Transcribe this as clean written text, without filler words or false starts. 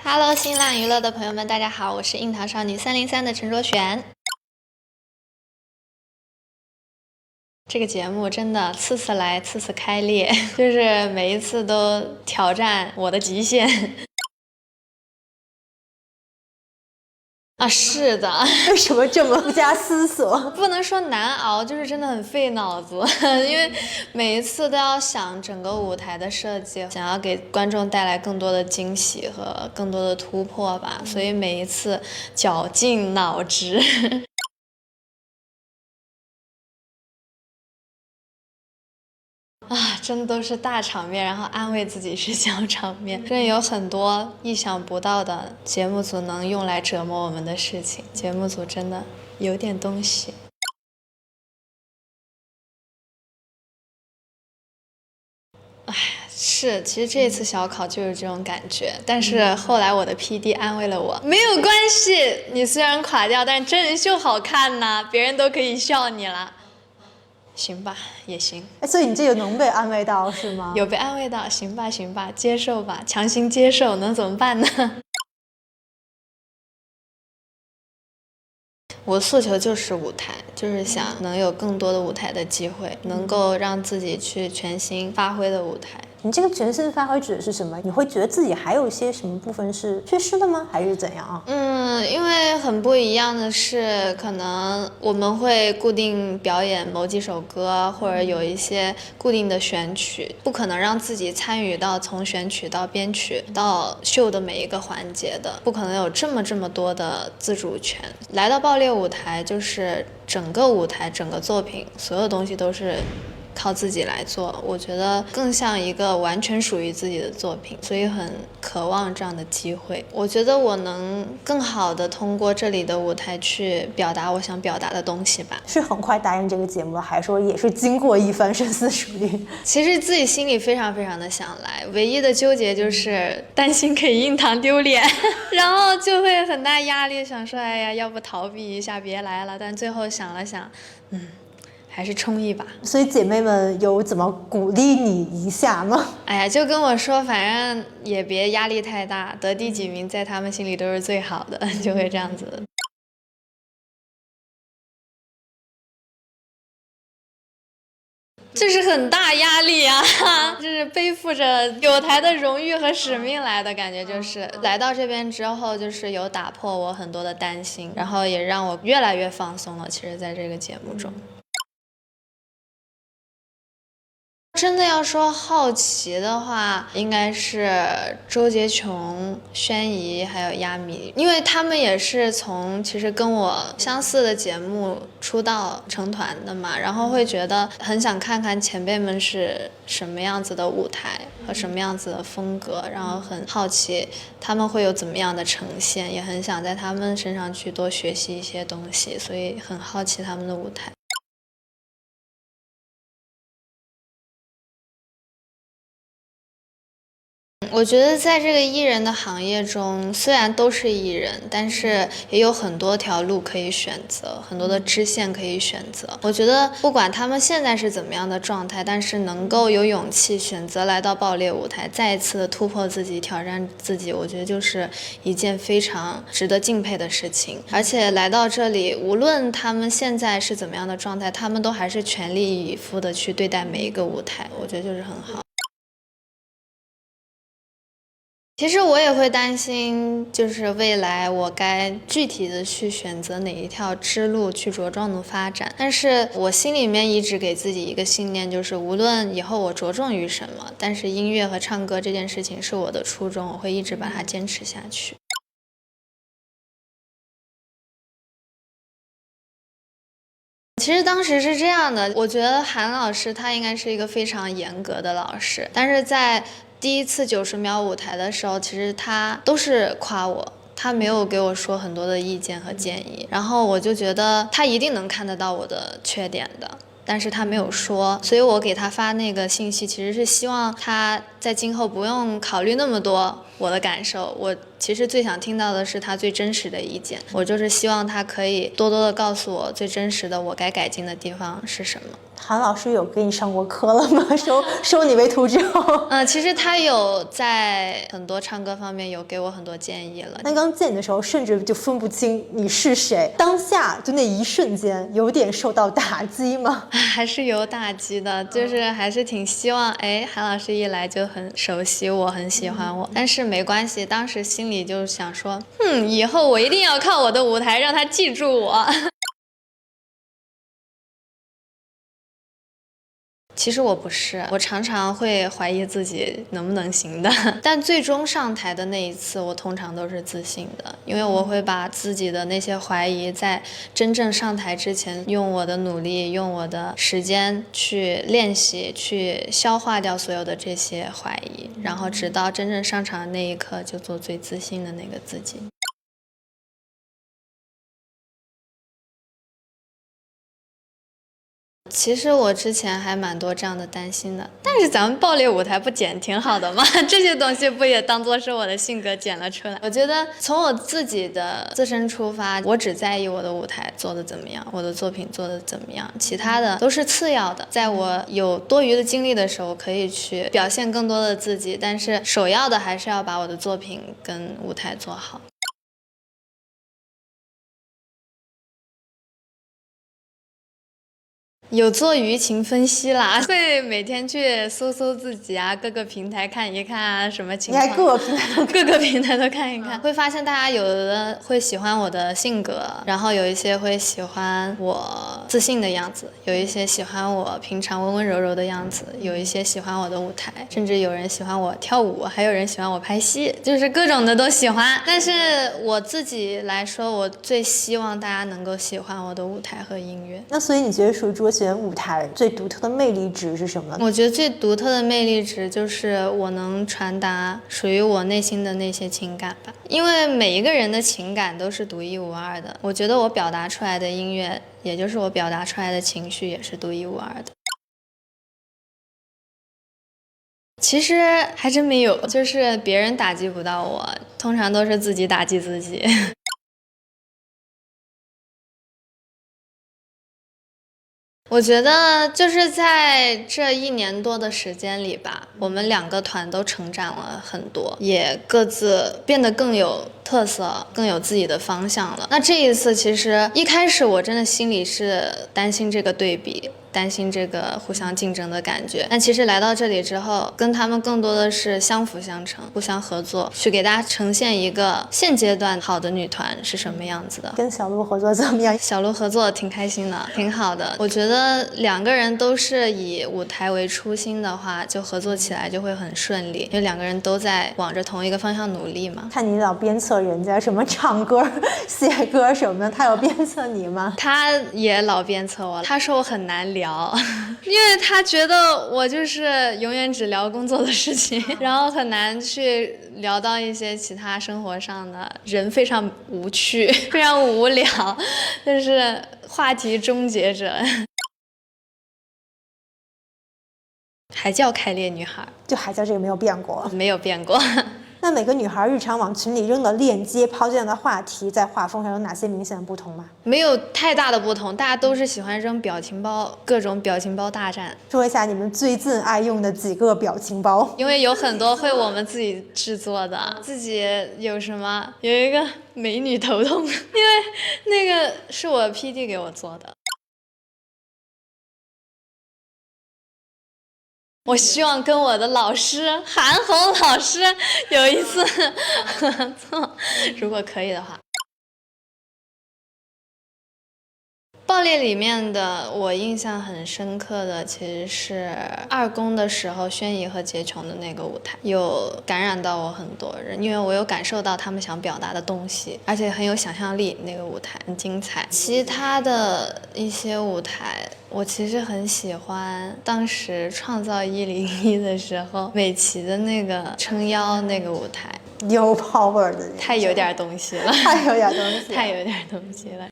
Hello，新浪娱乐的朋友们，大家好，我是樱桃少女303的陈卓璇。这个节目真的次次来，次次开裂，就是每一次都挑战我的极限。啊，是的，为什么这么不加思索？不能说难熬，就是真的很费脑子，因为每一次都要想整个舞台的设计，想要给观众带来更多的惊喜和更多的突破吧，所以每一次绞尽脑汁。啊，真的都是大场面，然后安慰自己是小场面。真的有很多意想不到的节目组能用来折磨我们的事情，节目组真的有点东西。哎，是，其实这次小考就是这种感觉，但是后来我的 PD 安慰了我，没有关系，你虽然垮掉，但真人秀好看呐，别人都可以笑你了。行吧，也行。所以你这个能被安慰到是吗？有被安慰到，行吧，行吧，接受吧，强行接受，能怎么办呢？我诉求就是舞台，就是想能有更多的舞台的机会，能够让自己去全心发挥的舞台。你这个全身发挥指的是什么？你会觉得自己还有一些什么部分是缺失的吗？还是怎样啊？因为很不一样的是，可能我们会固定表演某几首歌，或者有一些固定的选曲，不可能让自己参与到从选曲到编曲到秀的每一个环节的，不可能有这么多的自主权。来到爆裂舞台，就是整个舞台、整个作品，所有东西都是靠自己来做，我觉得更像一个完全属于自己的作品，所以很渴望这样的机会。我觉得我能更好的通过这里的舞台去表达我想表达的东西吧。是很快答应这个节目了，还是说也是经过一番深思熟虑？其实自己心里非常的想来，唯一的纠结就是担心给印堂丢脸，然后就会很大压力，想说哎呀，要不逃避一下，别来了。但最后想了想，还是冲一把。所以姐妹们有怎么鼓励你一下吗？哎呀，就跟我说，反正也别压力太大，得第几名在他们心里都是最好的，就会这样子。这是很大压力啊，就是背负着有台的荣誉和使命来的感觉，就是来到这边之后，就是有打破我很多的担心，然后也让我越来越放松了。其实，在这个节目中。真的要说好奇的话，应该是周洁琼、轩怡还有亚米，因为他们也是从其实跟我相似的节目出道成团的嘛，然后会觉得很想看看前辈们是什么样子的舞台和什么样子的风格，然后很好奇他们会有怎么样的呈现，也很想在他们身上去多学习一些东西，所以很好奇他们的舞台。我觉得在这个艺人的行业中，虽然都是艺人，但是也有很多条路可以选择，很多的支线可以选择。我觉得不管他们现在是怎么样的状态，但是能够有勇气选择来到爆裂舞台，再一次的突破自己、挑战自己，我觉得就是一件非常值得敬佩的事情。而且来到这里，无论他们现在是怎么样的状态，他们都还是全力以赴的去对待每一个舞台，我觉得就是很好。其实我也会担心，就是未来我该具体的去选择哪一条支路去茁壮的发展。但是我心里面一直给自己一个信念，就是无论以后我着重于什么，但是音乐和唱歌这件事情是我的初衷，我会一直把它坚持下去。其实当时是这样的，我觉得韩老师他应该是一个非常严格的老师，但是在第一次90秒舞台的时候，其实他都是夸我，他没有给我说很多的意见和建议，然后我就觉得他一定能看得到我的缺点的。但是他没有说，所以我给他发那个信息，其实是希望他在今后不用考虑那么多我的感受，我其实最想听到的是他最真实的意见，我就是希望他可以多多的告诉我最真实的我该改进的地方是什么。韩老师有给你上过课了吗？收你为徒之后，其实他有在很多唱歌方面有给我很多建议了。那刚见你的时候，甚至就分不清你是谁，当下就那一瞬间有点受到打击吗？还是有打击的，就是还是挺希望，韩老师一来就很熟悉我，很喜欢我。但是没关系，当时心里就想说，以后我一定要靠我的舞台让他记住我。其实我不是，我常常会怀疑自己能不能行的，但最终上台的那一次，我通常都是自信的，因为我会把自己的那些怀疑，在真正上台之前，用我的努力，用我的时间去练习，去消化掉所有的这些怀疑，然后直到真正上场的那一刻，就做最自信的那个自己。其实我之前还蛮多这样的担心的，但是咱们爆裂舞台不剪挺好的吗？这些东西不也当作是我的性格剪了出来？我觉得从我自己的自身出发，我只在意我的舞台做得怎么样，我的作品做得怎么样，其他的都是次要的。在我有多余的精力的时候，可以去表现更多的自己，但是首要的还是要把我的作品跟舞台做好。有做舆情分析啦，会每天去搜自己啊，各个平台看一看啊，什么情况？你还各个平台都各个平台都看一看，会发现大家有的会喜欢我的性格，然后有一些会喜欢我自信的样子，有一些喜欢我平常温温柔柔的样子，有一些喜欢我的舞台，甚至有人喜欢我跳舞，还有人喜欢我拍戏，就是各种的都喜欢。但是我自己来说，我最希望大家能够喜欢我的舞台和音乐。那所以你觉得属于卓选舞台最独特的魅力值是什么？我觉得最独特的魅力值就是我能传达属于我内心的那些情感吧，因为每一个人的情感都是独一无二的。我觉得我表达出来的音乐，也就是我表达出来的情绪，也是独一无二的。其实还真没有，就是别人打击不到我，通常都是自己打击自己。我觉得就是在这1年多的时间里吧，我们2个团都成长了很多，也各自变得更有特色，更有自己的方向了。那这一次其实一开始我真的心里是担心这个对比，担心这个互相竞争的感觉，但其实来到这里之后，跟他们更多的是相辅相成，互相合作，去给大家呈现一个现阶段好的女团是什么样子的。跟小鹿合作怎么样？小鹿合作挺开心的，挺好的。我觉得2个人都是以舞台为初心的话，就合作起来就会很顺利，因为2个人都在往着同一个方向努力嘛。看你老鞭策人家什么唱歌、写歌什么的，他有鞭策你吗？他也老鞭策我，他说我很难聊，因为他觉得我就是永远只聊工作的事情，然后很难去聊到一些其他生活上的，人非常无趣，非常无聊，就是话题终结者。还叫开裂女孩，就还叫这个没有变过，没有变过。那每个女孩日常往群里扔的链接、抛这样的话题，在画风上有哪些明显的不同吗？没有太大的不同，大家都是喜欢扔表情包，各种表情包大战。说一下你们最近爱用的几个表情包，因为有很多会我们自己制作的，自己有什么？有一个美女头痛，因为那个是我 PD 给我做的。我希望跟我的老师韩红老师有一次合作，如果可以的话。爆裂里面的我印象很深刻的其实是2公的时候，轩怡和杰琼的那个舞台，有感染到我很多人，因为我有感受到他们想表达的东西，而且很有想象力，那个舞台很精彩。其他的一些舞台我其实很喜欢，当时创造101的时候，美琪的那个撑腰那个舞台，有 power 的，太有点东西了，太有点东西，太有点东西了。